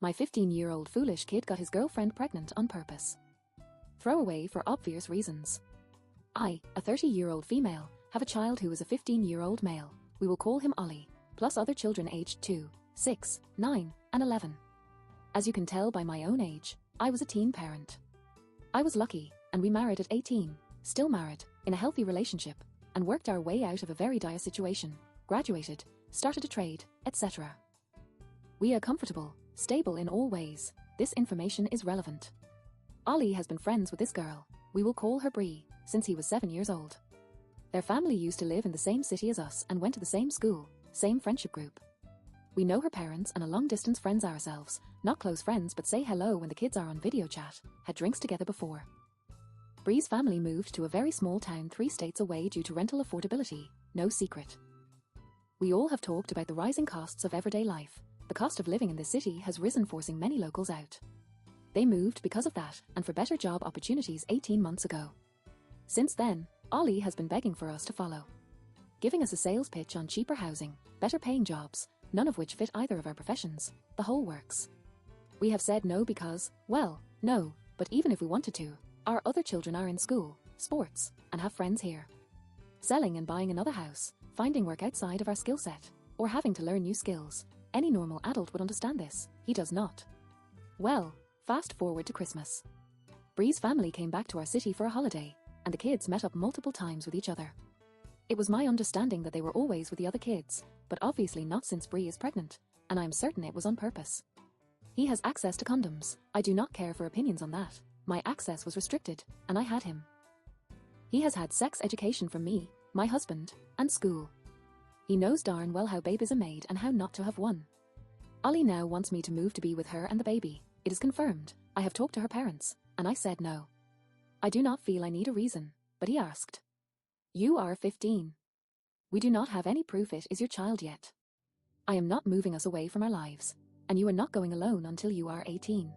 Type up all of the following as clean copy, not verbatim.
My 15-year-old foolish kid got his girlfriend pregnant on purpose. Throwaway for obvious reasons. I, a 30-year-old female, have a child who is a 15-year-old male. We will call him Ollie, plus other children aged 2, 6, 9, and 11. As you can tell by my own age, I was a teen parent. I was lucky, and we married at 18, still married, in a healthy relationship, and worked our way out of a very dire situation, graduated, started a trade, etc. We are comfortable, stable in all ways. This information is relevant. Ollie has been friends with this girl, we will call her Bree, since he was 7 years old. Their family used to live in the same city as us and went to the same school, same friendship group. We know her parents and are long-distance friends ourselves, not close friends but say hello when the kids are on video chat, had drinks together before. Bree's family moved to a very small town 3 states away due to rental affordability, no secret. We all have talked about the rising costs of everyday life. The cost of living in the city has risen, forcing many locals out. They moved because of that and for better job opportunities 18 months ago. Since then, Ollie has been begging for us to follow, giving us a sales pitch on cheaper housing, better paying jobs, none of which fit either of our professions, the whole works. We have said no because, well, no, but even if we wanted to, our other children are in school, sports, and have friends here. Selling and buying another house, finding work outside of our skill set, or having to learn new skills. Any normal adult would understand this, he does not. Well, fast forward to Christmas. Bree's family came back to our city for a holiday, and the kids met up multiple times with each other. It was my understanding that they were always with the other kids, but obviously not since Bree is pregnant, and I am certain it was on purpose. He has access to condoms, I do not care for opinions on that. My access was restricted, and I had him. He has had sex education from me, my husband, and school. He knows darn well how babies are made and how not to have one. Ollie now wants me to move to be with her and the baby. It is confirmed. I have talked to her parents, and I said no. I do not feel I need a reason, but he asked. You are 15. We do not have any proof it is your child yet. I am not moving us away from our lives, and you are not going alone until you are 18.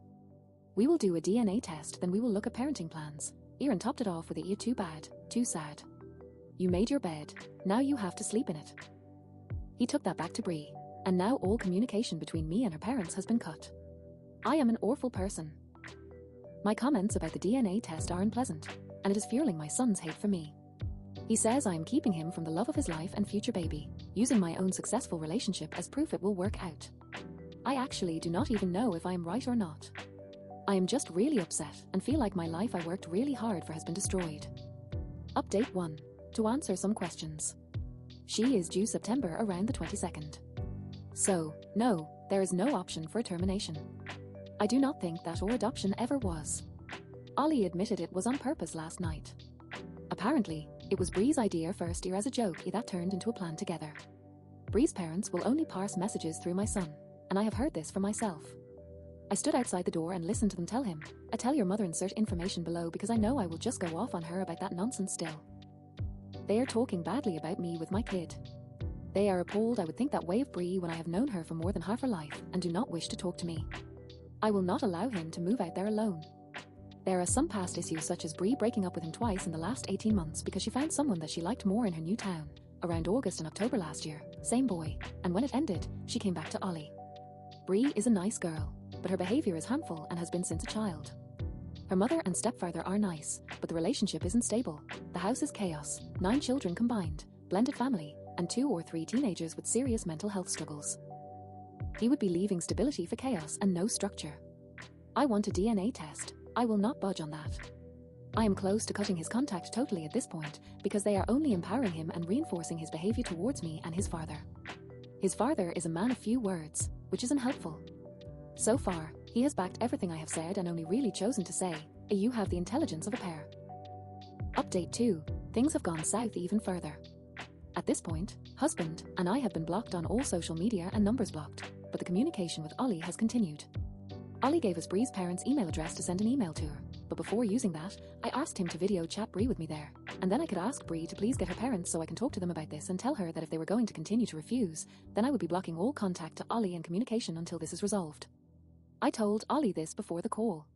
We will do a DNA test, then we will look at parenting plans. Aaron topped it off with a "You're too bad, too sad. You made your bed, now you have to sleep in it." He took that back to Bree, and now all communication between me and her parents has been cut. I am an awful person. My comments about the DNA test are unpleasant, and it is fueling my son's hate for me. He says I am keeping him from the love of his life and future baby, using my own successful relationship as proof it will work out. I actually do not even know if I am right or not. I am just really upset and feel like my life I worked really hard for has been destroyed. Update 1. To answer some questions. She is due September around the 22nd. So, no, there is no option for a termination. I do not think that or adoption ever was. Ollie admitted it was on purpose last night. Apparently, it was Bree's idea first year as a joke that turned into a plan together. Bree's parents will only parse messages through my son, and I have heard this for myself. I stood outside the door and listened to them tell him, "I tell your mother insert information below because I know I will just go off on her about that nonsense still." They are talking badly about me with my kid. They are appalled I would think that way of Bree when I have known her for more than half her life and do not wish to talk to me. I will not allow him to move out there alone. There are some past issues such as Bree breaking up with him twice in the last 18 months because she found someone that she liked more in her new town, around August and October last year, same boy, and when it ended, she came back to Ollie. Bree is a nice girl, but her behavior is harmful and has been since a child. Her mother and stepfather are nice, but the relationship isn't stable. The house is chaos, 9 children combined, blended family, and 2 or 3 teenagers with serious mental health struggles. He would be leaving stability for chaos and no structure. I want a DNA test. I will not budge on that. I am close to cutting his contact totally at this point because they are only empowering him and reinforcing his behavior towards me and his father. His father is a man of few words, which isn't helpful. So far, he has backed everything I have said and only really chosen to say, "You have the intelligence of a pair." Update 2. Things have gone south even further. At this point, husband and I have been blocked on all social media and numbers blocked, but the communication with Ollie has continued. Ollie gave us Bree's parents' email address to send an email to her, but before using that, I asked him to video chat Bree with me there, and then I could ask Bree to please get her parents so I can talk to them about this and tell her that if they were going to continue to refuse, then I would be blocking all contact to Ollie and communication until this is resolved. I told Ollie this before the call.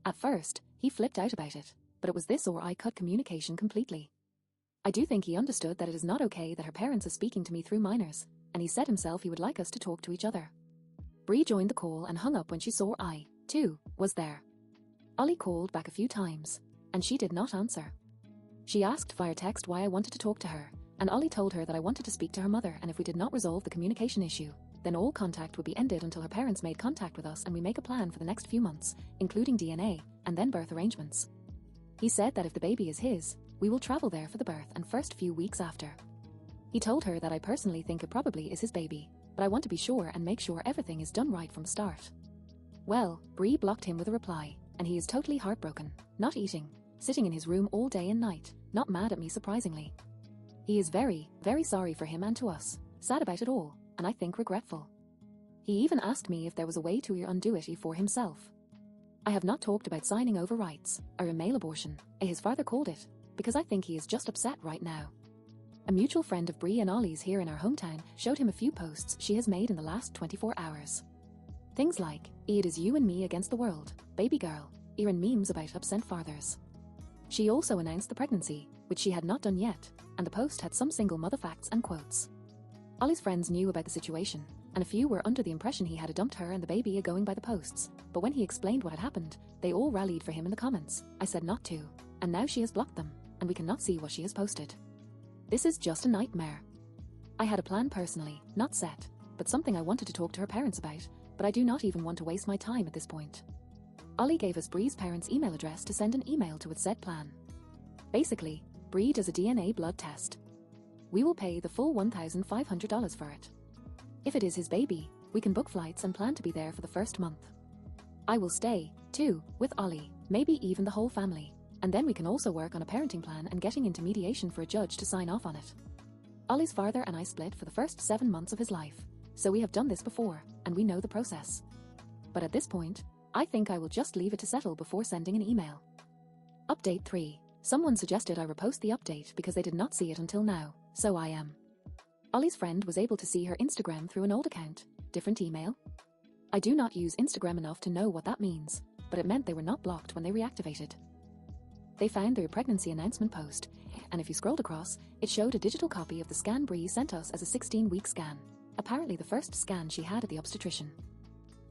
At first, he flipped out about it, but it was this or I cut communication completely. I do think he understood that it is not okay that her parents are speaking to me through minors, and he said himself he would like us to talk to each other. Bree joined the call and hung up when she saw I, too, was there. Ollie called back a few times, and she did not answer. She asked via text why I wanted to talk to her, and Ollie told her that I wanted to speak to her mother, and if we did not resolve the communication issue, then all contact would be ended until her parents made contact with us and we make a plan for the next few months, including DNA, and then birth arrangements. He said that if the baby is his, we will travel there for the birth and first few weeks after. He told her that I personally think it probably is his baby, but I want to be sure and make sure everything is done right from the start. Well, Bree blocked him with a reply, and he is totally heartbroken, not eating, sitting in his room all day and night, not mad at me surprisingly. He is very, very sorry for him and to us, sad about it all, and I think regretful. He even asked me if there was a way to undo it for himself. I have not talked about signing over rights, or a male abortion, as his father called it, because I think he is just upset right now. A mutual friend of Bree and Ollie's here in our hometown showed him a few posts she has made in the last 24 hours. Things like, "It is you and me against the world, baby girl," and memes about absent fathers. She also announced the pregnancy, which she had not done yet, and the post had some single mother facts and quotes. Ollie's friends knew about the situation, and a few were under the impression he had dumped her and the baby going by the posts, but when he explained what had happened, they all rallied for him in the comments. I said not to, and now she has blocked them, and we cannot see what she has posted. This is just a nightmare. I had a plan personally, not set, but something I wanted to talk to her parents about, but I do not even want to waste my time at this point. Ollie gave us Bree's parents' email address to send an email to with said plan. Basically, Bree does a DNA blood test. We will pay the full $1,500 for it. If it is his baby, we can book flights and plan to be there for the first month. I will stay, too, with Ollie, maybe even the whole family, and then we can also work on a parenting plan and getting into mediation for a judge to sign off on it. Ollie's father and I split for the first 7 months of his life, so we have done this before, and we know the process. But at this point, I think I will just leave it to settle before sending an email. Update 3. Someone suggested I repost the update because they did not see it until now, so I am. Ollie's friend was able to see her Instagram through an old account, different email. I do not use Instagram enough to know what that means, but it meant they were not blocked when they reactivated. They found their pregnancy announcement post, and if you scrolled across, it showed a digital copy of the scan Bree sent us as a 16-week scan, apparently the first scan she had at the obstetrician.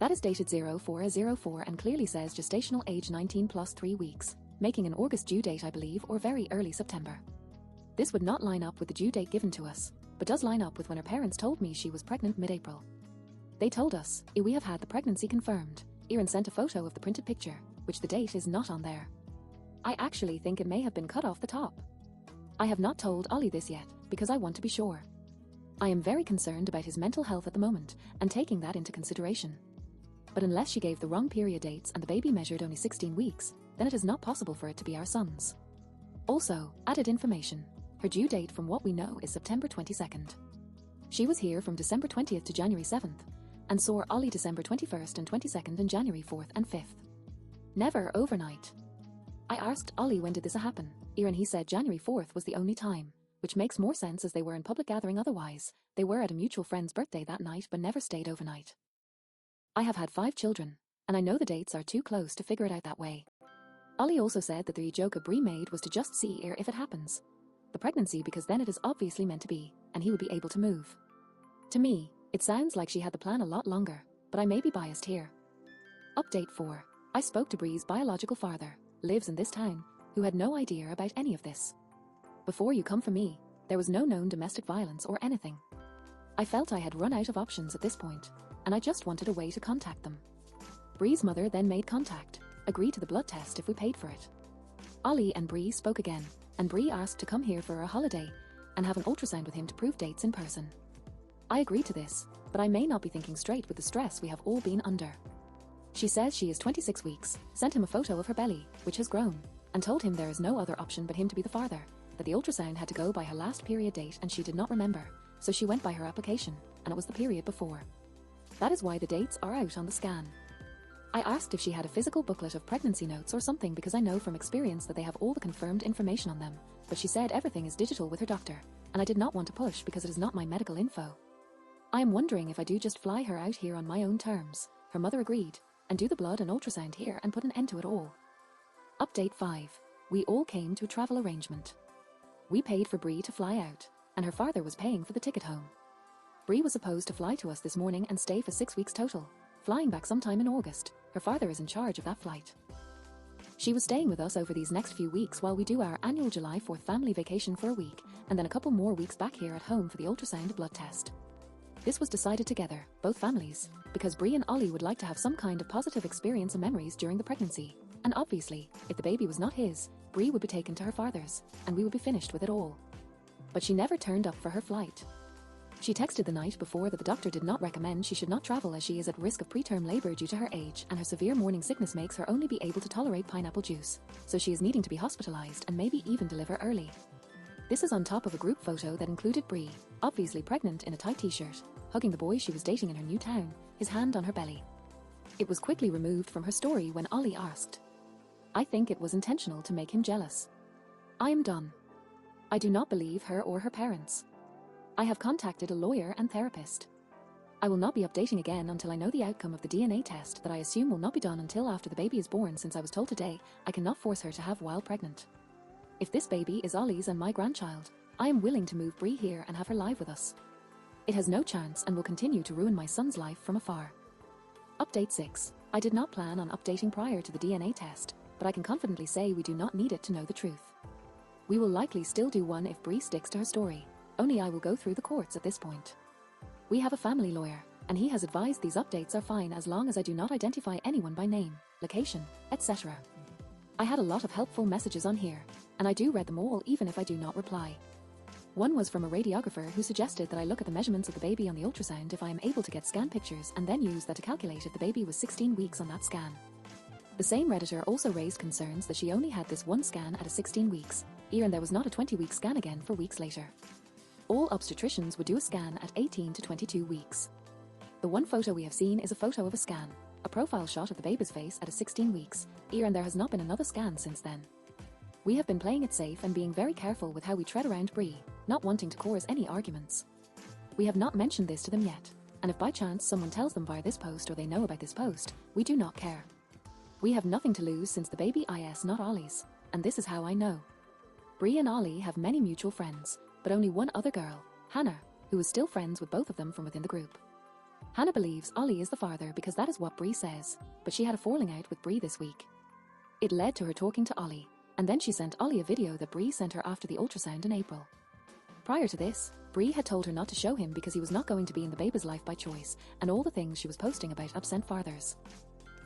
That is dated 04/04 and clearly says gestational age 19 plus 3 weeks, making an August due date I believe or very early September. This would not line up with the due date given to us, but does line up with when her parents told me she was pregnant mid-April. They told us, we have had the pregnancy confirmed, and sent a photo of the printed picture, which the date is not on there. I actually think it may have been cut off the top. I have not told Ollie this yet, because I want to be sure. I am very concerned about his mental health at the moment, and taking that into consideration. But unless she gave the wrong period dates and the baby measured only 16 weeks, then it is not possible for it to be our son's. Also, added information, her due date from what we know is September 22nd. She was here from December 20th to January 7th, and saw Ollie December 21st and 22nd and January 4th and 5th. Never overnight. I asked Ollie when did this happen, and he said January 4th was the only time, which makes more sense as they were in public gathering otherwise. They were at a mutual friend's birthday that night but never stayed overnight. I have had 5 children, and I know the dates are too close to figure it out that way. Ollie also said that the joke Bree made was to just see if it happens. The pregnancy because then it is obviously meant to be, and he would be able to move. To me, it sounds like she had the plan a lot longer, but I may be biased here. Update 4. I spoke to Bree's biological father, lives in this town, who had no idea about any of this. Before you come for me, there was no known domestic violence or anything. I felt I had run out of options at this point, and I just wanted a way to contact them. Bree's mother then made contact, agreed to the blood test if we paid for it. Ollie and Bree spoke again, and Bree asked to come here for a holiday and have an ultrasound with him to prove dates in person. I agreed to this, but I may not be thinking straight with the stress we have all been under. She says she is 26 weeks, sent him a photo of her belly, which has grown, and told him there is no other option but him to be the father, that the ultrasound had to go by her last period date and she did not remember, so she went by her application, and it was the period before. That is why the dates are out on the scan. I asked if she had a physical booklet of pregnancy notes or something because I know from experience that they have all the confirmed information on them, but she said everything is digital with her doctor, and I did not want to push because it is not my medical info. I am wondering if I do just fly her out here on my own terms. Her mother agreed, and do the blood and ultrasound here and put an end to it all. Update 5. We all came to a travel arrangement. We paid for Bree to fly out, and her father was paying for the ticket home. Bree was supposed to fly to us this morning and stay for 6 weeks total, flying back sometime in August. Her father is in charge of that flight. She was staying with us over these next few weeks while we do our annual July 4th family vacation for a week, and then a couple more weeks back here at home for the ultrasound blood test. This was decided together, both families, because Bree and Ollie would like to have some kind of positive experience and memories during the pregnancy. And obviously, if the baby was not his, Bree would be taken to her father's, and we would be finished with it all. But she never turned up for her flight. She texted the night before that the doctor did not recommend she should not travel as she is at risk of preterm labor due to her age, and her severe morning sickness makes her only be able to tolerate pineapple juice, so she is needing to be hospitalized and maybe even deliver early. This is on top of a group photo that included Bree, obviously pregnant in a tight t-shirt, hugging the boy she was dating in her new town, his hand on her belly. It was quickly removed from her story when Ollie asked. I think it was intentional to make him jealous. I am done. I do not believe her or her parents. I have contacted a lawyer and therapist. I will not be updating again until I know the outcome of the DNA test that I assume will not be done until after the baby is born, since I was told today I cannot force her to have while pregnant. If this baby is Ollie's and my grandchild, I am willing to move Bree here and have her live with us. It has no chance and will continue to ruin my son's life from afar. Update 6. I did not plan on updating prior to the DNA test, but I can confidently say we do not need it to know the truth. We will likely still do one if Bree sticks to her story. Only I will go through the courts at this point. We have a family lawyer, and he has advised these updates are fine as long as I do not identify anyone by name, location, etc. I had a lot of helpful messages on here, and I do read them all even if I do not reply. One was from a radiographer who suggested that I look at the measurements of the baby on the ultrasound if I am able to get scan pictures and then use that to calculate if the baby was 16 weeks on that scan. The same Redditor also raised concerns that she only had this one scan at a 16 weeks, and there was not a 20-week scan again for weeks later. All obstetricians would do a scan at 18 to 22 weeks. The one photo we have seen is a photo of a scan, a profile shot of the baby's face at a 16 weeks, and there has not been another scan since then. We have been playing it safe and being very careful with how we tread around Bree, not wanting to cause any arguments. We have not mentioned this to them yet, and if by chance someone tells them via this post or they know about this post, we do not care. We have nothing to lose since the baby is not Ollie's, and this is how I know. Bree and Ollie have many mutual friends, but only one other girl, Hannah, who is still friends with both of them from within the group. Hannah believes Ollie is the father because that is what Bree says, but she had a falling out with Bree this week. It led to her talking to Ollie, and then she sent Ollie a video that Bree sent her after the ultrasound in April. Prior to this, Bree had told her not to show him because he was not going to be in the baby's life by choice, and all the things she was posting about absent fathers.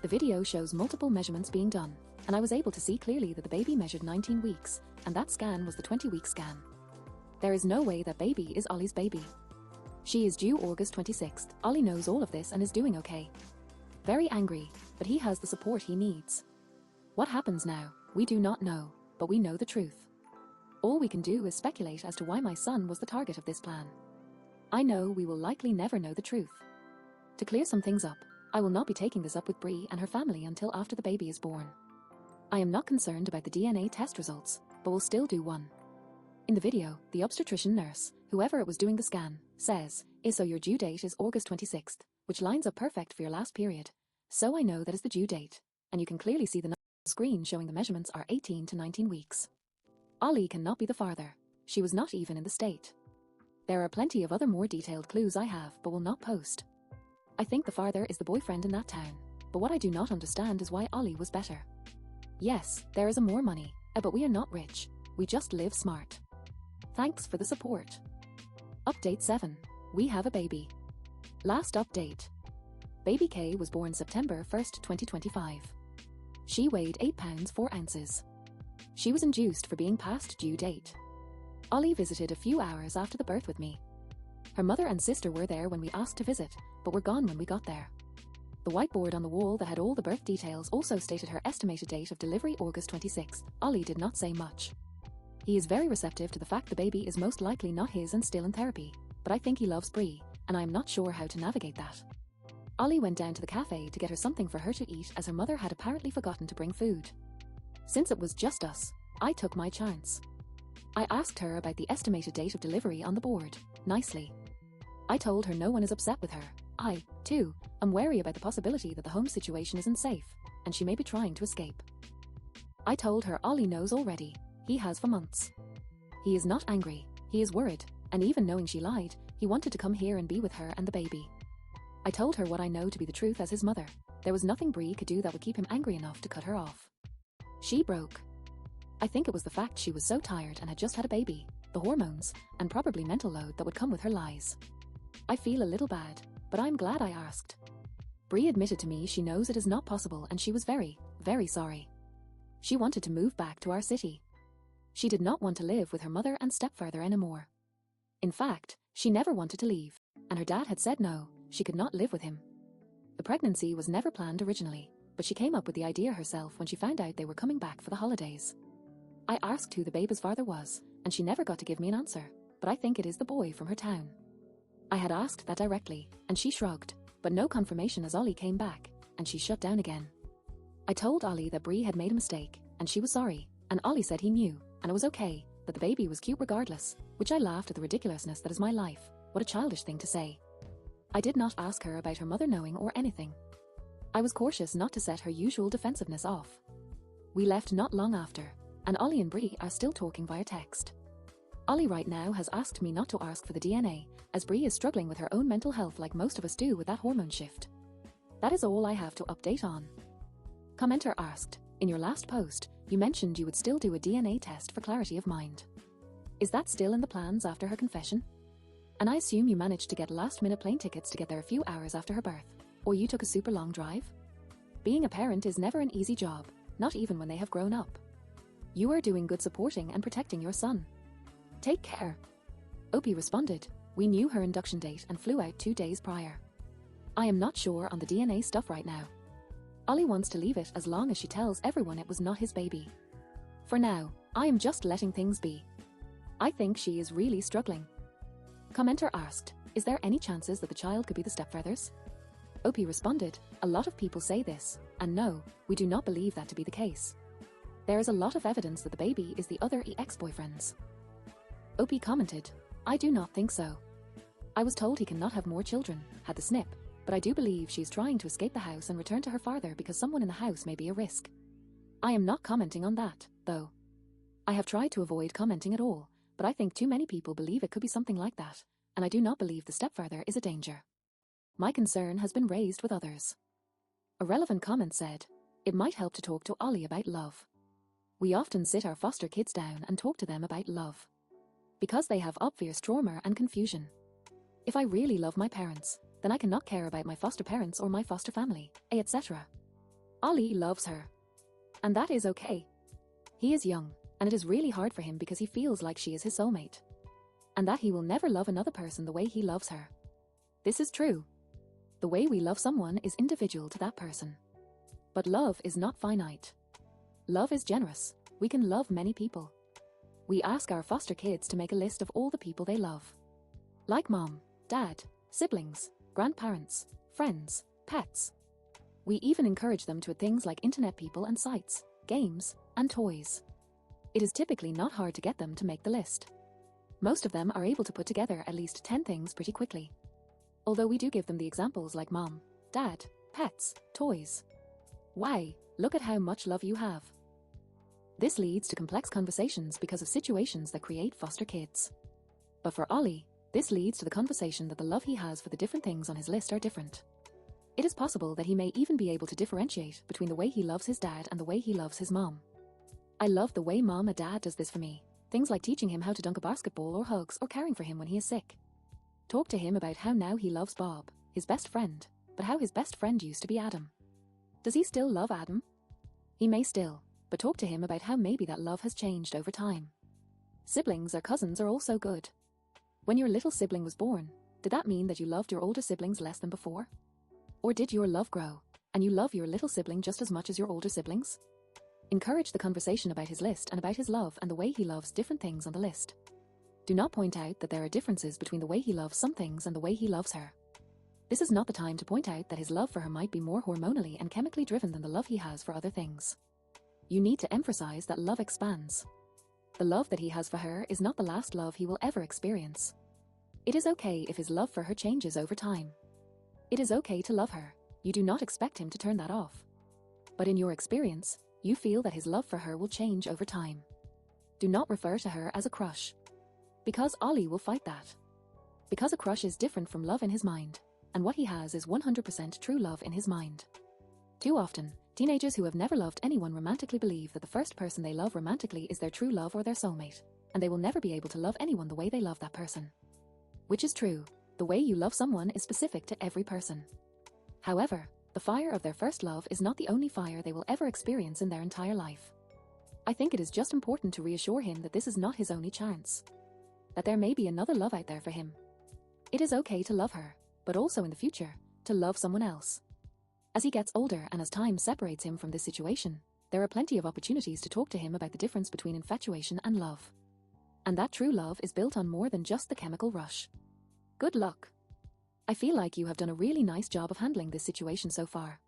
The video shows multiple measurements being done, and I was able to see clearly that the baby measured 19 weeks, and that scan was the 20-week scan. There is no way that baby is Ollie's baby. She is due August 26th. Ollie knows all of this and is doing okay. Very angry, but he has the support he needs. What happens now, we do not know, but we know the truth. All we can do is speculate as to why my son was the target of this plan. I know we will likely never know the truth. To clear some things up, I will not be taking this up with Bree and her family until after the baby is born. I am not concerned about the DNA test results, but will still do one. In the video, the obstetrician nurse, whoever it was doing the scan, says, so your due date is August 26th, which lines up perfect for your last period. So I know that is the due date, and you can clearly see the screen showing the measurements are 18 to 19 weeks. Ollie cannot be the father. She was not even in the state. There are plenty of other more detailed clues I have but will not post. I think the father is the boyfriend in that town, but what I do not understand is why Ollie was better. Yes, there is more money, but we are not rich. We just live smart. Thanks for the support. Update 7. We have a baby. Last update. Baby K was born September 1st, 2025. She weighed 8 pounds 4 ounces. She was induced for being past due date. Ollie visited a few hours after the birth with me. Her mother and sister were there when we asked to visit, but were gone when we got there. The whiteboard on the wall that had all the birth details also stated her estimated date of delivery August 26th. Ollie did not say much. He is very receptive to the fact the baby is most likely not his and still in therapy, but I think he loves Bree, and I am not sure how to navigate that. Ollie went down to the cafe to get her something for her to eat as her mother had apparently forgotten to bring food. Since it was just us, I took my chance. I asked her about the estimated date of delivery on the board, nicely. I told her no one is upset with her. I, too, am wary about the possibility that the home situation isn't safe, and she may be trying to escape. I told her Ollie knows already. He has for months. He is not angry, he is worried, and even knowing she lied, he wanted to come here and be with her and the baby. I told her what I know to be the truth as his mother. There was nothing Bree could do that would keep him angry enough to cut her off. She broke. I think it was the fact she was so tired and had just had a baby, the hormones, and probably mental load that would come with her lies. I feel a little bad, but I'm glad I asked. Bree admitted to me she knows it is not possible and she was very, very sorry. She wanted to move back to our city. She did not want to live with her mother and stepfather anymore. In fact, she never wanted to leave, and her dad had said no, she could not live with him. The pregnancy was never planned originally, but she came up with the idea herself when she found out they were coming back for the holidays. I asked who the baby's father was, and she never got to give me an answer, but I think it is the boy from her town. I had asked that directly, and she shrugged, but no confirmation as Ollie came back, and she shut down again. I told Ollie that Bree had made a mistake, and she was sorry, and Ollie said he knew, and it was okay, that the baby was cute regardless, which I laughed at the ridiculousness that is my life. What a childish thing to say. I did not ask her about her mother knowing or anything. I was cautious not to set her usual defensiveness off. We left not long after, and Ollie and Bree are still talking via text. Ollie right now has asked me not to ask for the DNA, as Bree is struggling with her own mental health like most of us do with that hormone shift. That is all I have to update on. Commenter asked, in your last post, you mentioned you would still do a DNA test for clarity of mind. Is that still in the plans after her confession? And I assume you managed to get last-minute plane tickets to get there a few hours after her birth, or you took a super long drive? Being a parent is never an easy job, not even when they have grown up. You are doing good supporting and protecting your son. Take care. Opie responded, we knew her induction date and flew out 2 days prior. I am not sure on the DNA stuff right now. Ollie wants to leave it as long as she tells everyone it was not his baby. For now, I am just letting things be. I think she is really struggling. Commenter asked, is there any chances that the child could be the stepfather's? Opie responded, a lot of people say this, and no, we do not believe that to be the case. There is a lot of evidence that the baby is the other ex-boyfriend's. Opie commented, I do not think so. I was told he cannot have more children, had the snip, but I do believe she is trying to escape the house and return to her father because someone in the house may be a risk. I am not commenting on that, though. I have tried to avoid commenting at all, but I think too many people believe it could be something like that, and I do not believe the stepfather is a danger. My concern has been raised with others. A relevant comment said, it might help to talk to Ollie about love. We often sit our foster kids down and talk to them about love. Because they have obvious trauma and confusion. If I really love my parents, then I cannot care about my foster parents or my foster family, etc. Ollie loves her. And that is okay. He is young, and it is really hard for him because he feels like she is his soulmate. And that he will never love another person the way he loves her. This is true. The way we love someone is individual to that person. But love is not finite. Love is generous. We can love many people. We ask our foster kids to make a list of all the people they love. Like mom, dad, siblings, grandparents, friends, pets. We even encourage them to add things like internet people and sites, games, and toys. It is typically not hard to get them to make the list. Most of them are able to put together at least 10 things pretty quickly. Although we do give them the examples like mom, dad, pets, toys. Why, look at how much love you have. This leads to complex conversations because of situations that create foster kids. But for Ollie, this leads to the conversation that the love he has for the different things on his list are different. It is possible that he may even be able to differentiate between the way he loves his dad and the way he loves his mom. I love the way mom and dad does this for me. Things like teaching him how to dunk a basketball or hugs or caring for him when he is sick. Talk to him about how now he loves Bob, his best friend, but how his best friend used to be Adam. Does he still love Adam? He may still, but talk to him about how maybe that love has changed over time. Siblings or cousins are also good. When your little sibling was born, did that mean that you loved your older siblings less than before? Or did your love grow, and you love your little sibling just as much as your older siblings? Encourage the conversation about his list and about his love and the way he loves different things on the list. Do not point out that there are differences between the way he loves some things and the way he loves her. This is not the time to point out that his love for her might be more hormonally and chemically driven than the love he has for other things. You need to emphasize that love expands. The love that he has for her is not the last love he will ever experience. It is okay if his love for her changes over time. It is okay to love her. You do not expect him to turn that off. But in your experience, you feel that his love for her will change over time. Do not refer to her as a crush. Because Ollie will fight that. Because a crush is different from love in his mind, and what he has is 100% true love in his mind. Too often, teenagers who have never loved anyone romantically believe that the first person they love romantically is their true love or their soulmate, and they will never be able to love anyone the way they love that person. Which is true. The way you love someone is specific to every person. However, the fire of their first love is not the only fire they will ever experience in their entire life. I think it is just important to reassure him that this is not his only chance. That there may be another love out there for him. It is okay to love her, but also in the future, to love someone else. As he gets older and as time separates him from this situation, there are plenty of opportunities to talk to him about the difference between infatuation and love. And that true love is built on more than just the chemical rush. Good luck. I feel like you have done a really nice job of handling this situation so far.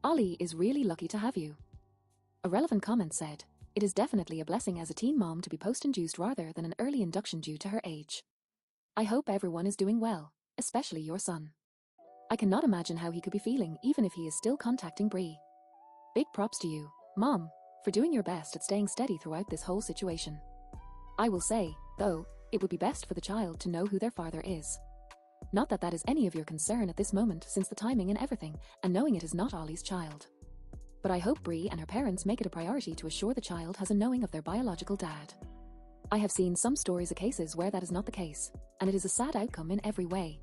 Ollie is really lucky to have you. A relevant comment said, "It is definitely a blessing as a teen mom to be post-induced rather than an early induction due to her age. I hope everyone is doing well, especially your son. I cannot imagine how he could be feeling even if he is still contacting Bree. Big props to you, Mom, for doing your best at staying steady throughout this whole situation. I will say, though, it would be best for the child to know who their father is. Not that that is any of your concern at this moment since the timing and everything, and knowing it is not Ollie's child. But I hope Bree and her parents make it a priority to assure the child has a knowing of their biological dad. I have seen some stories of cases where that is not the case, and it is a sad outcome in every way.